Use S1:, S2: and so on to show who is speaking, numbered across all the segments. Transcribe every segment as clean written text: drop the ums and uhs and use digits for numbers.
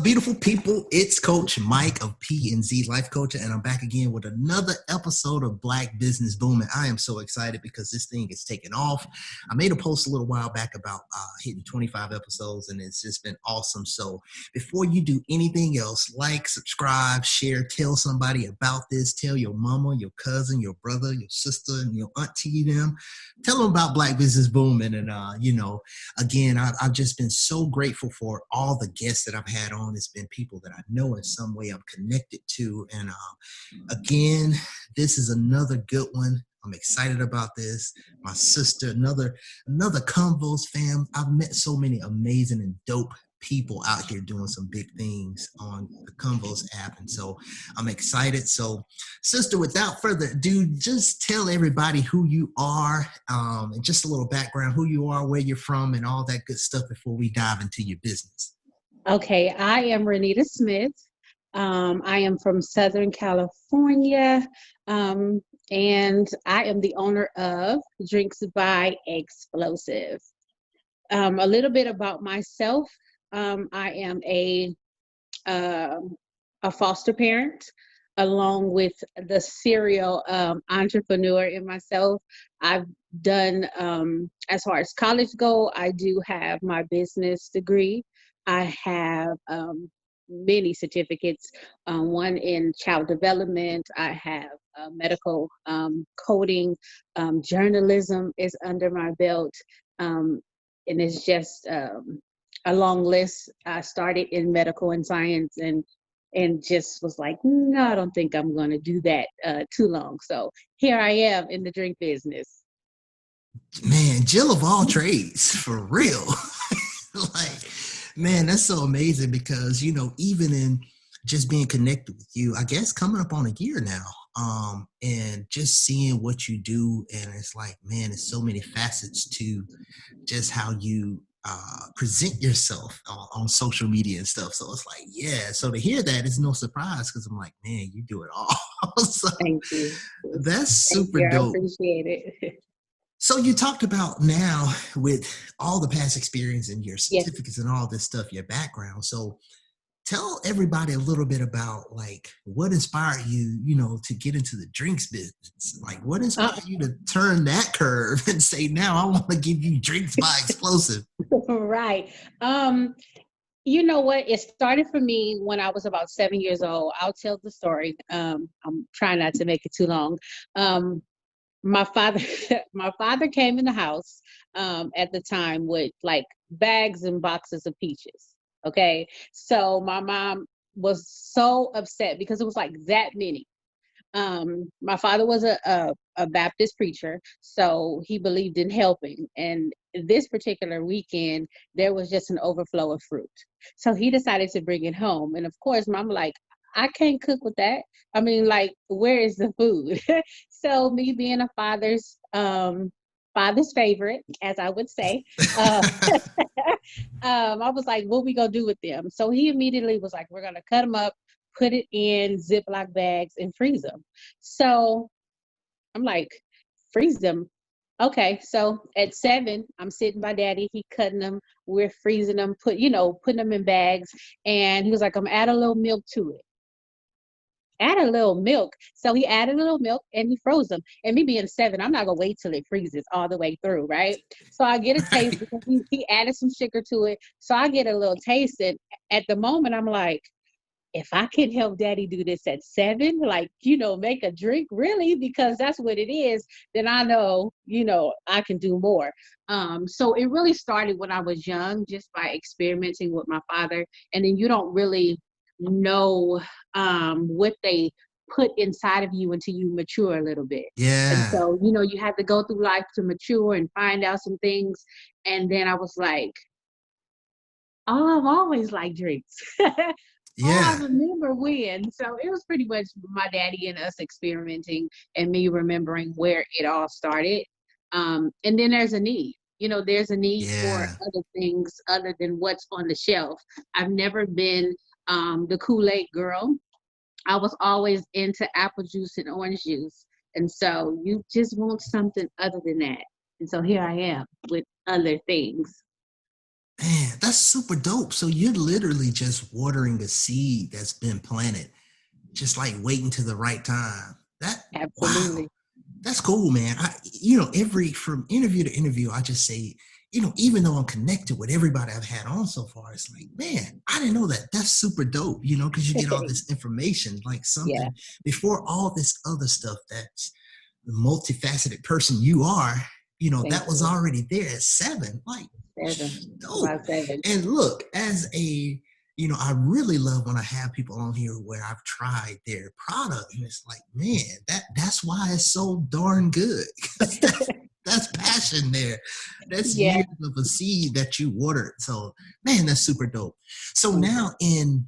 S1: beautiful people? It's Coach Mike of P&Z Life Coaching, and I'm back again with another episode of Black Business Booming. I am so excited because this thing is taking off. I made a post a little while back about hitting 25 episodes, and it's just been awesome. So before you do anything else, like, subscribe, share, tell somebody about this. Tell your mama, your cousin, your brother, your sister, and your auntie them. Tell them about Black Business Booming. And, again, I've just been so grateful for all the guests that I've had on. It's been people that I know in some way I'm connected to. And again, this is another good one. I'm excited about this. My sister, another Convos fam. I've met so many amazing and dope people out here doing some big things on the Convos app. And so I'm excited. So sister, without further ado, just tell everybody who you are, and just a little background, who you are, where you're from, and all that good stuff before we dive into your business.
S2: Okay, I am Renita Smith. I am from Southern California, and I am the owner of Drinks by Explosive. A little bit about myself. I am a foster parent, along with the serial entrepreneur in myself. I've done, as far as college go, I do have my business degree. I have many certificates, one in child development. I have medical coding, journalism is under my belt, and it's just a long list. I started in medical and science and just was like, no, I don't think I'm going to do that too long. So here I am in the drink business.
S1: Man, Jill of all trades, for real. Like, man, that's so amazing because, even in just being connected with you, I guess coming up on a year now, and just seeing what you do. And it's like, man, there's so many facets to just how you present yourself on social media and stuff. So it's like, yeah. So to hear that is no surprise because I'm like, man, you do it all. So
S2: thank you.
S1: That's super
S2: Thank you.
S1: dope.
S2: I appreciate it.
S1: So you talked about now with all the past experience and your certificates, yes, and all this stuff, your background. So tell everybody a little bit about like what inspired you, to get into the drinks business. Like what inspired you to turn that curve and say, now I want to give you Drinks by Explosive.
S2: Right. You know what? It started for me when I was about 7 years old. I'll tell the story. I'm trying not to make it too long. My father came in the house at the time with like bags and boxes of peaches. Okay. So my mom was so upset because it was like that many. My father was a Baptist preacher, so he believed in helping. And this particular weekend, there was just an overflow of fruit. So he decided to bring it home. And of course, mom like, I can't cook with that. I mean, like, where is the food? So me being a father's favorite, as I would say, I was like, what we gonna do with them? So he immediately was like, we're gonna cut them up, put it in Ziploc bags and freeze them. So I'm like, freeze them. Okay, so at 7, I'm sitting by daddy, he cutting them, we're freezing them, putting them in bags. And he was like, I'm gonna add a little milk to it. Add a little milk. So he added a little milk and he froze them. And me being 7, I'm not gonna wait till it freezes all the way through, right? So I get a taste because he added some sugar to it. So I get a little taste. And at the moment, I'm like, if I can help daddy do this at 7, like, make a drink, really, because that's what it is, then I know, I can do more. So it really started when I was young, just by experimenting with my father. And then you don't really know what they put inside of you until you mature a little bit.
S1: Yeah.
S2: And so, you have to go through life to mature and find out some things. And then I was like, oh, I've always liked drinks.
S1: Yeah.
S2: Oh, I remember when. So it was pretty much my daddy and us experimenting and me remembering where it all started. And then there's a need. There's a need for other things other than what's on the shelf. I've never been the Kool-Aid girl. I was always into apple juice and orange juice. And so you just want something other than that. And so here I am with other things.
S1: Man, that's super dope. So you're literally just watering a seed that's been planted, just like waiting to the right time. That wow,
S2: Absolutely.
S1: that's cool, man. Every from interview to interview, I just say, even though I'm connected with everybody I've had on so far, it's like, man, I didn't know that. That's super dope, because you get all this information, like
S2: Yeah.
S1: something before all this other stuff that's the multifaceted person you are,
S2: Thank
S1: that was
S2: you.
S1: already there at 7. Like,
S2: 7.
S1: dope.
S2: About 7.
S1: And look, I really love when I have people on here where I've tried their product and it's like, man, that's why it's so darn good. Because that's passion there. That's
S2: Yeah.
S1: years of a seed that you watered. So, man, that's super dope. So
S2: Thank you.
S1: now in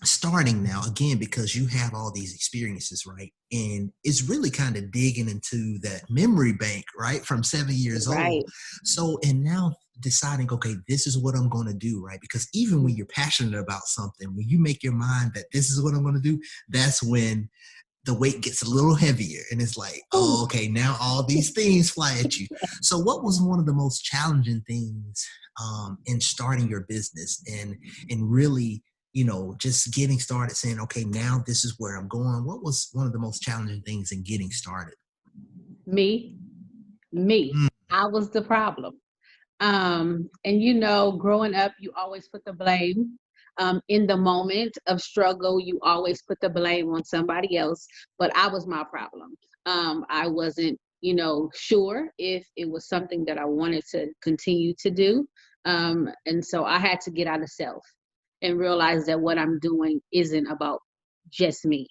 S1: starting now again, because you have all these experiences, right? And it's really kind of digging into that memory bank, right? From 7 years old.
S2: Right.
S1: So, and now deciding, okay, this is what I'm going to do, right? Because even when you're passionate about something, when you make your mind that this is what I'm going to do, that's when the weight gets a little heavier and it's like,
S2: Ooh.
S1: oh, okay, now all these things fly at you. So what was one of the most challenging things in starting your business and really, just getting started saying, okay, now this is where I'm going? What was one of the most challenging things in getting started?
S2: Me, me.
S1: Mm,
S2: I was the problem. And growing up, you always put the blame. In the moment of struggle, you always put the blame on somebody else. But I was my problem. I wasn't, sure if it was something that I wanted to continue to do. And so I had to get out of self and realize that what I'm doing isn't about just me.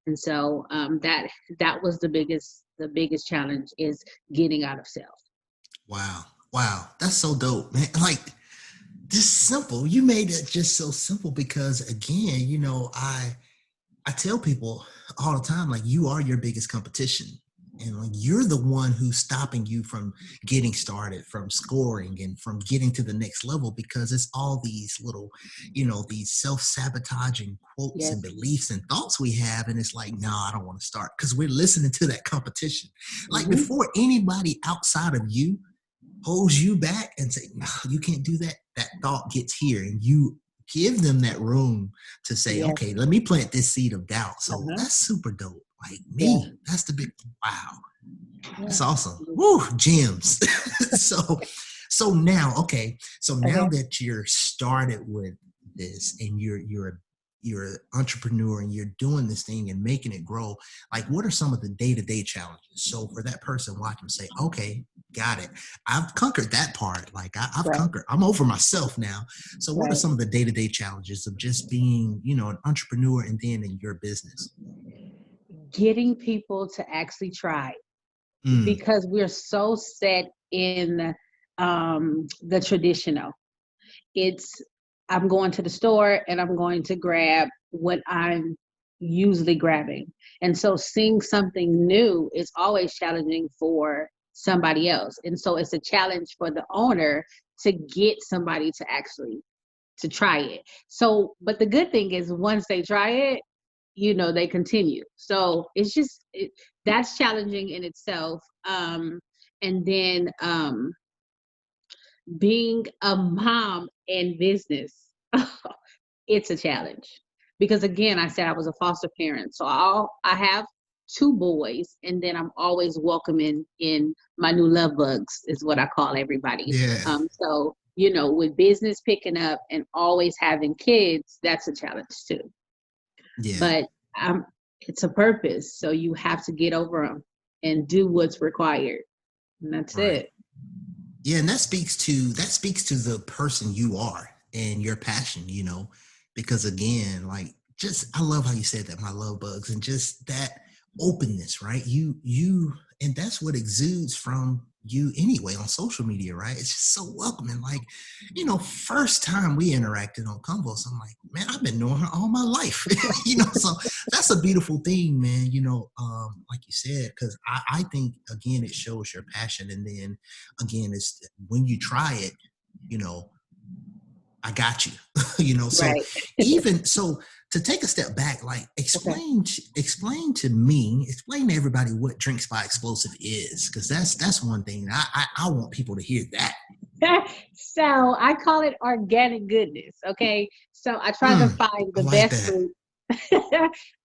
S2: And so that was the biggest challenge is getting out of self.
S1: wow. Wow. That's so dope, man. Like, just simple. You made it just so simple because again, I tell people all the time, like, you are your biggest competition. And like you're the one who's stopping you from getting started, from scoring, and from getting to the next level because it's all these little, these self-sabotaging quotes and
S2: Yes.
S1: beliefs and thoughts we have. And it's like, no, I don't want to start because we're listening to that competition. Like
S2: Hmm.
S1: before anybody outside of you holds you back and say, no, you can't do that, that thought gets here and you give them that room to say,
S2: Yes.
S1: okay, let me plant this seed of doubt. So
S2: Uh-huh.
S1: that's super dope. Like
S2: Yeah.
S1: me, that's the big wow.
S2: Yeah.
S1: That's awesome. Woo, gems. so so now, okay. So now
S2: Okay.
S1: that you're started with this and you're an entrepreneur and you're doing this thing and making it grow, like what are some of the day-to-day challenges? So for that person watching say, okay, got it. I've conquered that part. Like I've
S2: Right.
S1: conquered, I'm over myself now. So what are
S2: Right.
S1: some of the day-to-day challenges of just being, an entrepreneur and then in your business?
S2: Getting people to actually try
S1: Mm,
S2: because we're so set in the traditional. It's I'm going to the store and I'm going to grab what I'm usually grabbing. And so seeing something new is always challenging for somebody else. And so it's a challenge for the owner to get somebody to actually to try it. So, but the good thing is once they try it, they continue. So that's challenging in itself. And then being a mom in business, it's a challenge because again, I said I was a foster parent, so I have two boys, and then I'm always welcoming in my new love bugs, is what I call everybody.
S1: yeah,
S2: So with business picking up and always having kids, that's a challenge too.
S1: yeah.
S2: But it's a purpose, so you have to get over them and do what's required, and that's
S1: Right.
S2: it.
S1: Yeah, and that speaks to the person you are and your passion, because again, like just I love how you said that, my love bugs, and just that openness, right? You and that's what exudes from you anyway on social media, right? It's just so welcoming. Like, first time we interacted on Convos, I'm like, man, I've been knowing her all my life. So that's a beautiful thing, man, like you said, because I think again it shows your passion and then again it's when you try it, you know I got you. So
S2: Right.
S1: even so, to take a step back, like
S2: Okay.
S1: explain to me, explain to everybody what Drinks by Explosive is, because that's one thing I want people to hear that.
S2: So I call it organic goodness. Okay. So I try to
S1: Mm,
S2: find
S1: I
S2: the
S1: like
S2: best
S1: that.
S2: fruit.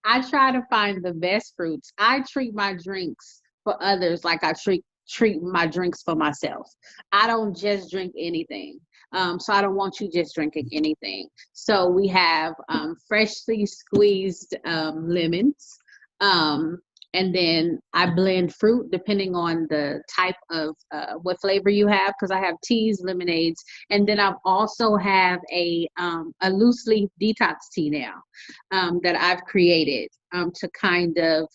S2: I try to find the best fruits. I treat my drinks for others like I treat my drinks for myself. I don't just drink anything. So I don't want you just drinking anything. So we have freshly squeezed lemons. Um, and then I blend fruit depending on the type of what flavor you have, because I have teas, lemonades, and then I also have a loose leaf detox tea now that I've created to kind of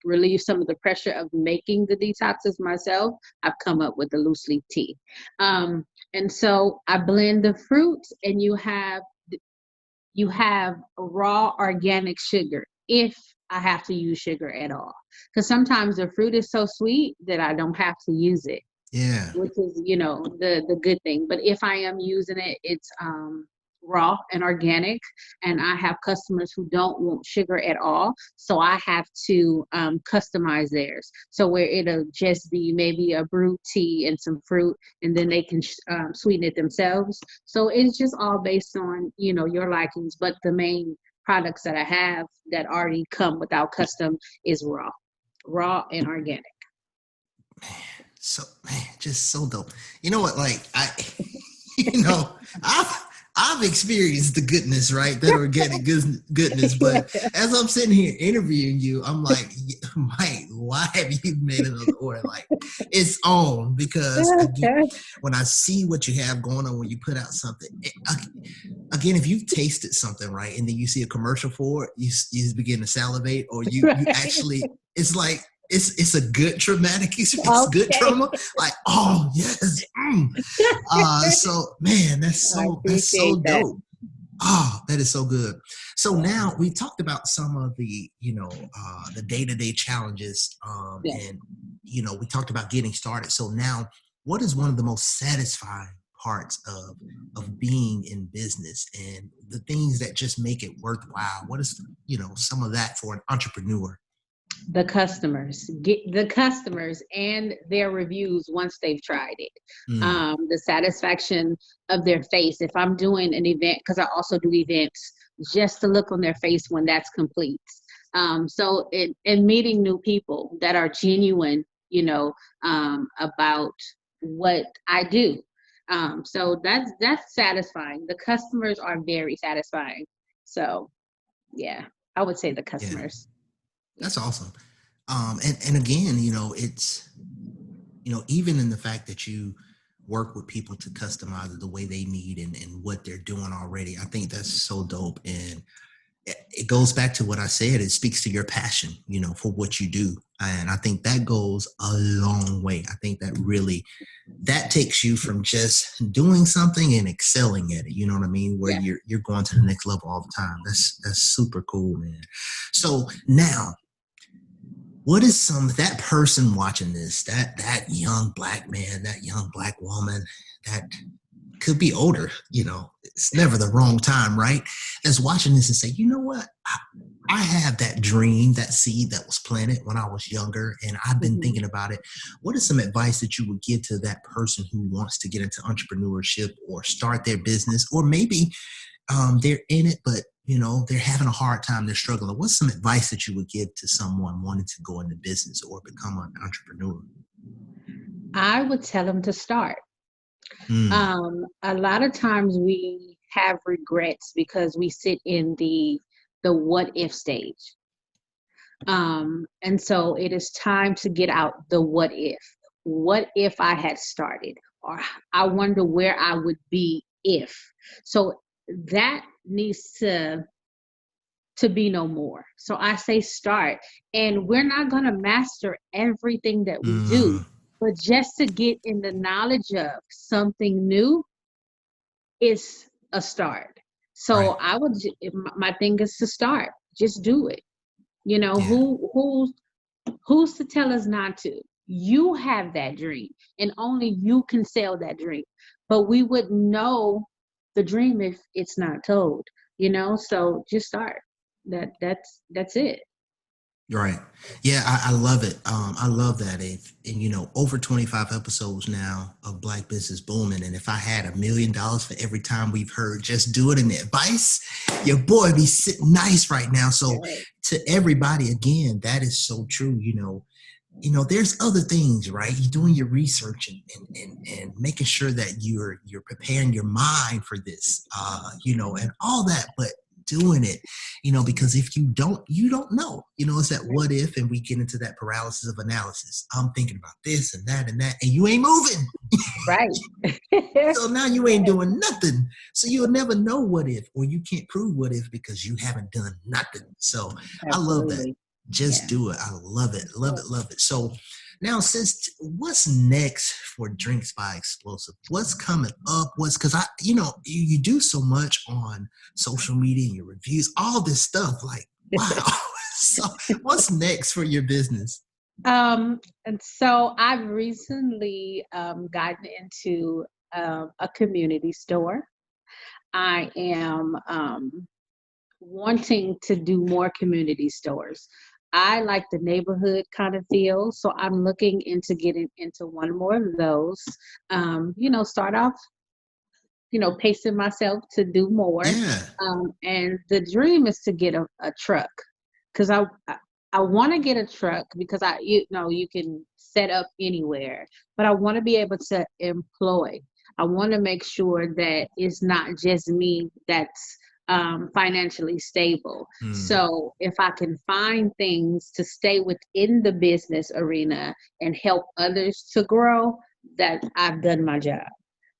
S2: relieve some of the pressure of making the detoxes myself. I've come up with the loose leaf tea, and so I blend the fruits, and you have raw organic sugar if I have to use sugar at all. Because sometimes the fruit is so sweet that I don't have to use it,
S1: Yeah.
S2: which is, the good thing. But if I am using it, it's raw and organic. And I have customers who don't want sugar at all. So I have to customize theirs. So where it'll just be maybe a brewed tea and some fruit, and then they can sweeten it themselves. So it's just all based on, your likings. But the main products that I have that already come without custom is raw and organic.
S1: So man, just so dope. You know what? Like I, you know, I've experienced the goodness, right? That organic goodness. But as I'm sitting here interviewing you, I'm like, Mike, why have you made another order? Like it's on because when I see what you have going on when you put out something, again, if you've tasted something, right, and then you see a commercial for it, you begin to salivate, or you
S2: Right.
S1: actually, it's like it's a good traumatic experience, good
S2: Okay.
S1: trauma. Like, oh yes, so man,
S2: I
S1: that's
S2: appreciate
S1: so
S2: that.
S1: dope. Oh, that is so good. So now we talked about some of the, the day-to-day challenges,
S2: Yeah.
S1: and we talked about getting started. So now, what is one of the most satisfying parts of being in business and the things that just make it worthwhile? What is, some of that for an entrepreneur?
S2: The customers, get the customers and their reviews once they've tried it.
S1: Mm,
S2: The satisfaction of their face. If I'm doing an event, because I also do events, just the look on their face when that's complete. So in meeting new people that are genuine, about what I do. So that's satisfying. The customers are very satisfying. So yeah, I would say the
S1: yeah,
S2: customers. Yeah.
S1: that's awesome. And again, it's even in the fact that you work with people to customize it the way they need and what they're doing already, I think that's so dope. And it goes back to what I said. It speaks to your passion, for what you do. And I think that goes a long way. I think that really, that takes you from just doing something and excelling at it. You know what I mean? Where
S2: Yeah.
S1: you're going to the next level all the time. That's super cool, man. So now, what is that person watching this, that young black man, that young black woman, that could be older, it's never the wrong time, right? That's watching this and say, you know what? I have that dream, that seed that was planted when I was younger, and I've been
S2: Mhm.
S1: thinking about it. What is some advice that you would give to that person who wants to get into entrepreneurship or start their business, or maybe they're in it, but they're having a hard time, they're struggling? What's some advice that you would give to someone wanting to go into business or become an entrepreneur?
S2: I would tell them to start.
S1: Mm,
S2: A lot of times we have regrets because we sit in the what if stage. And so it is time to get out the what if. What if I had started? Or I wonder where I would be if. So that needs to be no more. So I say start. And we're not going to master everything that we do,
S1: mm,
S2: but just to get in the knowledge of something new is a start. So
S1: right.
S2: my thing is to start. Just do it. You know,
S1: Yeah.
S2: who's to tell us not to? You have that dream, and only you can sell that dream. But we wouldn't know the dream if it's not told. So just start. That's it.
S1: Right. Yeah, I love it. I love that. And you know, over 25 episodes now of Black Business Booming. And if I had $1 million for every time we've heard just do it in the advice, your boy be sitting nice right now. So
S2: Right.
S1: to everybody, again, that is so true. There's other things, right? You're doing your research and making sure that you're preparing your mind for this, and all that, but doing it, because if you don't know, it's that what if, and we get into that paralysis of analysis. I'm thinking about this and that and that, and you ain't moving.
S2: Right.
S1: So now you ain't doing nothing. So you'll never know what if, or you can't prove what if because you haven't done nothing. So I love that.
S2: Absolutely.
S1: Just
S2: Yeah.
S1: do it. I love it. Love it. Love it. So now, sis, what's next for Drinks by Explosive? What's coming up? Because you do so much on social media and your reviews, all this stuff. Like, wow. So what's next for your business?
S2: And so I've recently gotten into a community store. I am wanting to do more community stores. I like the neighborhood kind of feel, so I'm looking into getting into one more of those. Start off, pacing myself to do more.
S1: Yeah.
S2: And the dream is to get a truck because I want to get a truck because you can set up anywhere, but I want to be able to employ. I want to make sure that it's not just me that's financially stable.
S1: Hmm.
S2: So if I can find things to stay within the business arena and help others to grow, that I've done my job.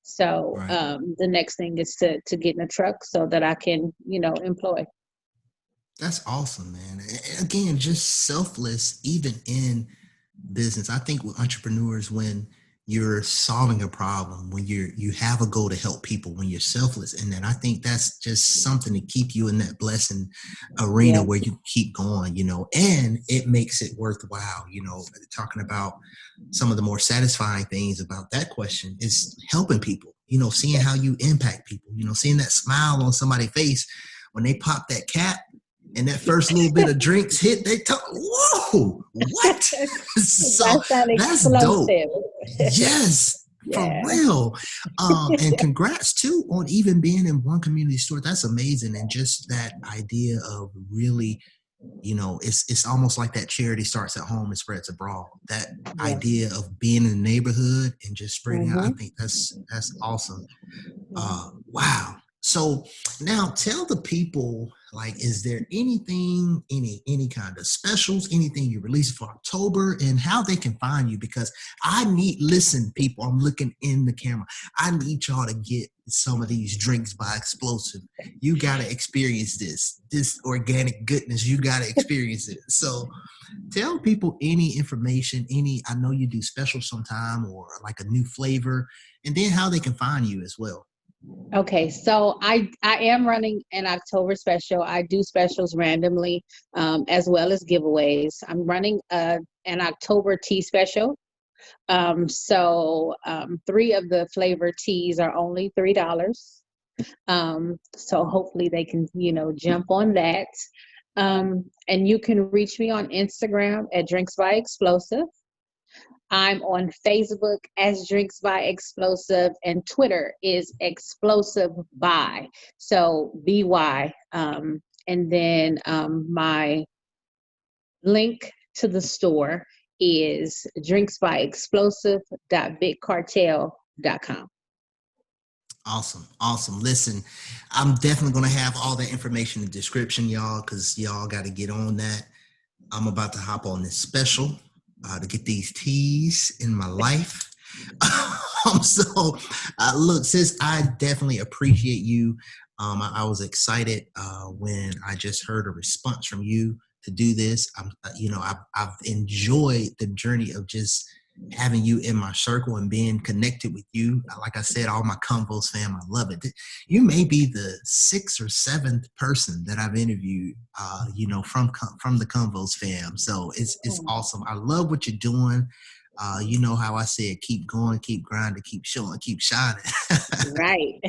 S2: So
S1: Right.
S2: the next thing is to get in a truck so that I can, employ.
S1: That's awesome, man. Again, just selfless, even in business. I think with entrepreneurs, when you're solving a problem, when you have a goal to help people, when you're selfless, and then I think that's just something to keep you in that blessing arena
S2: Yeah,
S1: where you keep going, and it makes it worthwhile. Talking about some of the more satisfying things about that question is helping people. Seeing how you impact people. Seeing that smile on somebody's face when they pop that cap and that first little bit of drinks hit, they talk, whoa, what? So
S2: that's that
S1: that's dope.
S2: explosive.
S1: Yes, for
S2: Yeah,
S1: real. And congrats too on even being in one community store. That's amazing. And just that idea of really, it's almost like that charity starts at home and spreads abroad. That
S2: yeah.
S1: idea of being in the neighborhood and just spreading out, I
S2: Hmm.
S1: think that's awesome.
S2: Yeah.
S1: Wow. So now tell the people, like, is there anything, any kind of specials, anything you release for October, and how they can find you? Because listen, people, I'm looking in the camera. I need y'all to get some of these Drinks by Explosive. You gotta experience this organic goodness. You gotta experience it. So tell people any information, I know you do specials sometime or like a new flavor, and then how they can find you as well.
S2: Okay, so I am running an October special. I do specials randomly, as well as giveaways. I'm running an October tea special. Three of the flavor teas are only $3. So hopefully they can, jump on that. And you can reach me on Instagram at Drinks by Explosive. I'm on Facebook as Drinks by Explosive, and Twitter is Explosive by. So BY. And then my link to the store is drinksbyexplosive.bigcartel.com.
S1: Awesome. Awesome. Listen, I'm definitely going to have all that information in the description, y'all, because y'all got to get on that. I'm about to hop on this special to get these teas in my life. Look, sis, I definitely appreciate you. I was excited when I just heard a response from you to do this. I've enjoyed the journey of just having you in my circle and being connected with you. Like I said, all my Convos fam, I love it. You may be the sixth or seventh person that I've interviewed, from the Convos fam. So it's awesome. I love what you're doing. You know how I said, keep going, keep grinding, keep showing, keep shining.
S2: Right.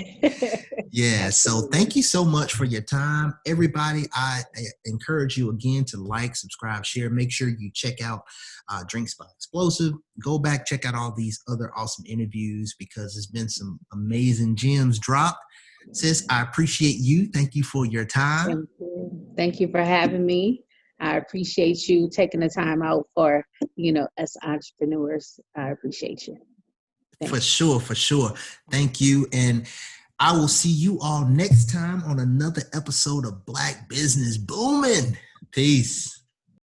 S1: Yeah. So
S2: Absolutely.
S1: thank you so much for your time. Everybody, I encourage you again to like, subscribe, share. Make sure you check out Drinks by Explosive. Go back, check out all these other awesome interviews because there's been some amazing gems dropped. Sis, I appreciate you. Thank you for your time.
S2: Thank you. Thank you for having me. I appreciate you taking the time out for, us entrepreneurs. I appreciate you.
S1: For
S2: Thanks.
S1: sure, for sure. Thank you. And I will see you all next time on another episode of Black Business Booming. Peace.